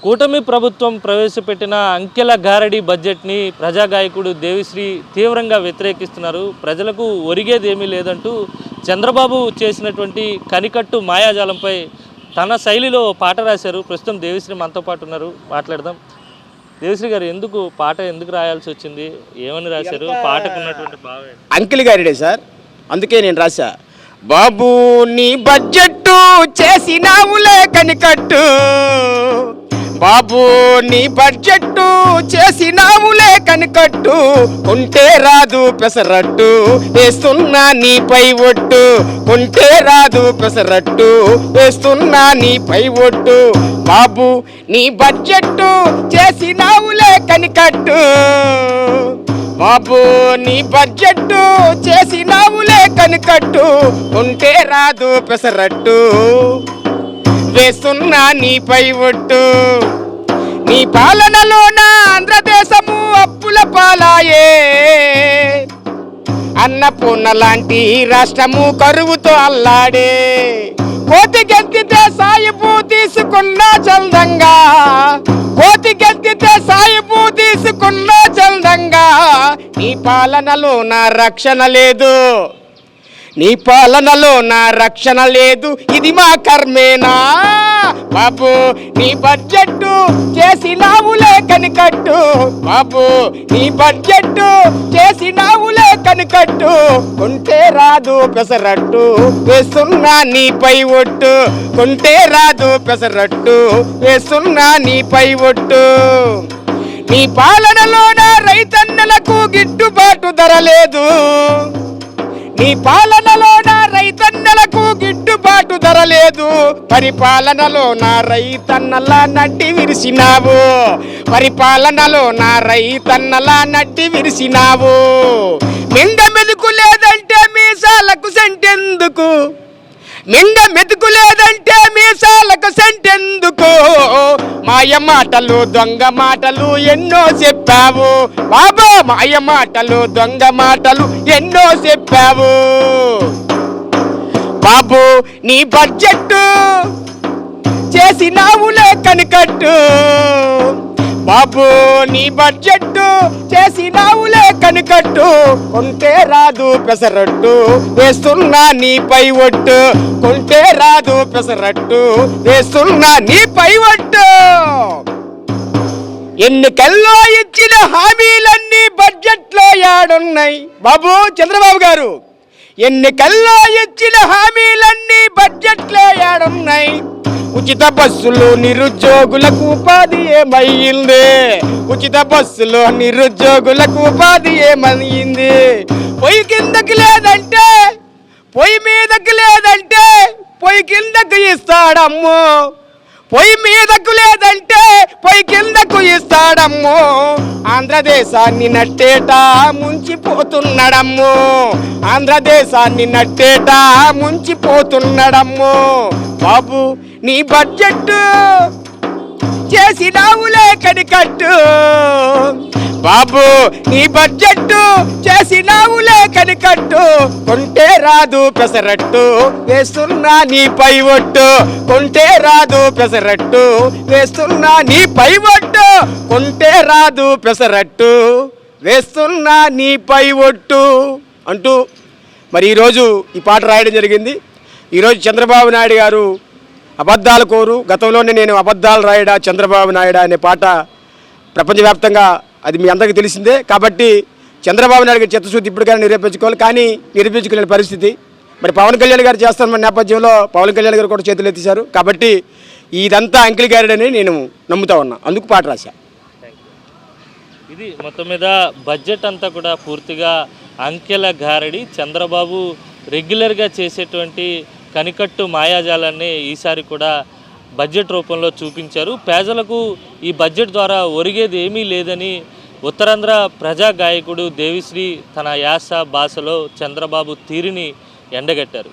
కూటమి ప్రభుత్వం ప్రవేశపెట్టిన అంకెల గారడి బడ్జెట్ని ప్రజాగాయకుడు దేవిశ్రీ తీవ్రంగా వ్యతిరేకిస్తున్నారు. ప్రజలకు ఒరిగేదేమీ లేదంటూ చంద్రబాబు చేసినటువంటి కనికట్టు మాయాజాలంపై తన శైలిలో పాట రాశారు. ప్రస్తుతం దేవిశ్రీ మనతో పాటు ఉన్నారు, మాట్లాడదాం. దేవిశ్రీ గారు, పాట ఎందుకు రాయాల్సి వచ్చింది? ఏమని రాశారు? పాటకు ఉన్నటువంటి భావం అంకెల గారిడే సార్, అందుకే నేను రాశా. బాబు నీ బడ్జెట్టు చేసినావులే కనికట్టు, బాబు నీ బడ్జెట్టు చేసినావులే కనికట్టు, ఉంటే రాదు పెసరట్టు వేస్తున్నా నీపై ఒట్టు, ఉంటే రాదు పెసరట్టు వేస్తున్నా నీపై ఒట్టు, బాబు నీ బడ్జెట్టు చేసినావులే కనికట్టు, బాబు నీ బడ్జెట్టు చేసినావులే కనికట్టు, ఉంటే రాదు పెసరట్టు వేస్తున్నా నీపై ఒట్టు. నీ పాలనలోన ఆంధ్రదేశము అప్పుల పాలాయే, అన్నపూర్ణ లాంటి రాష్ట్రము కరువుతో అల్లాడే, కోతి గెంతితే సాయిపు తీసుకున్న చల్దంగా, కోతి గెంతితే సాయిపు తీసుకున్న చల్దంగా, నీ పాలనలో నా రక్షణ లేదు, నీ పాలనలో నా రక్షణ లేదు, ఇది మా కర్మేనా. బాబు నీ బడ్జెట్టు చేసినావులే కనికట్టు, బాబు నీ బడ్జెట్టు చేసినావులే కనికట్టు, కొంటే రాదు పెసరట్టు వేస్తున్నా నీపై ఒట్టు, కొంటే రాదు పెసరట్టు వేస్తున్నా నీపై ఒట్టు. నీ పాలనలోన రైతన్నలకు గిట్టుబాటు ధర లేదు, నీ పాలనలో నా రైతన్నలకు గిట్టుబాటు ధర లేదు, పరిపాలనలో నా రైతన్నలా నడ్డి విరిసినావు, పరిపాలనలో నా రైతన్నలా నడ్డి విరిసినావు. మింగ మెతుకు లేదంటే మీసాలకు సెంటెందుకు, మింగ మెతుకు లేదంటే మీసాలకు సెంటెందుకు, మాయ మాటలు దొంగ మాటలు ఎన్నో చెప్పావు బాబా, మాయ మాటలు దొంగ మాటలు ఎన్నో చెప్పావు. బాబు నీ బడ్జెట్టు చేసినావులే కనికట్టు, బాబు నీ బడ్జెట్టు చేసినావులే కనికట్టు, కొంటే రాదు పెసరట్టు వేస్తున్నా నీపై ఒట్టు, కొంటే రాదు పెసరట్టు వేస్తున్నా నీపై ఒట్టు. ఎన్నికల్లో ఇచ్చిన హామీలన్నీ బడ్జెట్లో యాడున్నాయి బాబు చంద్రబాబు గారు, ఎన్నికల్లో ఇచ్చిన హామీలన్నీ బడ్జెట్లో యాడున్నాయి. ఉచిత బస్సులు నిరుద్యోగులకు ఉపాధి ఏమయ్యింది, ఉచిత బస్సులో నిరుద్యోగులకు ఉపాధి ఏమయ్యింది. పొయ్యి కిందకి లేదంటే పొయ్యి మీదకి లేదంటే పొయ్యి కిందకు ఇస్తాడమ్మో, పొయ్యి మీదకు లేదంటే పొయ్యి కిందకు ఇస్తాడమ్మో, ఆంధ్రదేశాన్ని నట్టేట ముంచిపోతున్నాడమ్మో, ఆంధ్రదేశాన్ని నట్టేట ముంచిపోతున్నాడమ్మో. బాబు నీ బడ్జెట్టు చేసినావులే కనికట్టు, బాబు నీ బడ్జెట్టు చేసినావులే కనికట్టు, కొంటే రాదు పెసరట్టు వేస్తున్నా నీపై ఒట్టు, కొంటే రాదు పెసరట్టు వేస్తున్నా నీపై ఒట్టు, కొంటే రాదు పెసరట్టు వేస్తున్నా నీపై ఒట్టు అంటూ మరి ఈరోజు ఈ పాట రాయడం జరిగింది. ఈరోజు చంద్రబాబు నాయుడు గారు అబద్ధాల కోరు, గతంలోనే నేను అబద్ధాలు రాయడా చంద్రబాబు నాయుడు అనే పాట ప్రపంచవ్యాప్తంగా అది మీ అందరికీ తెలిసిందే. కాబట్టి చంద్రబాబు నాయుడు గారి చిత్తశుద్ధి ఇప్పటికైనా నిరూపించుకోవాలి, కానీ నిరూపించుకోలేని పరిస్థితి. మరి పవన్ కళ్యాణ్ గారు చేస్తున్న నేపథ్యంలో పవన్ కళ్యాణ్ గారు కూడా చేతులు ఎత్తేశారు. కాబట్టి ఇదంతా అంకెల గారిడని నేను నమ్ముతా ఉన్నా, అందుకు పాట రాశా. ఇది మొత్తం మీద బడ్జెట్ అంతా కూడా పూర్తిగా అంకెల గారడి. చంద్రబాబు రెగ్యులర్గా చేసేటువంటి కనికట్టు మాయాజాలాన్ని ఈసారి కూడా బడ్జెట్ రూపంలో చూపించారు. పేదలకు ఈ బడ్జెట్ ద్వారా ఒరిగేది ఏమీ లేదని ఉత్తరాంధ్ర ప్రజా గాయకుడు దేవిశ్రీ తన యాస భాషలో చంద్రబాబు తీరుని ఎండగట్టారు.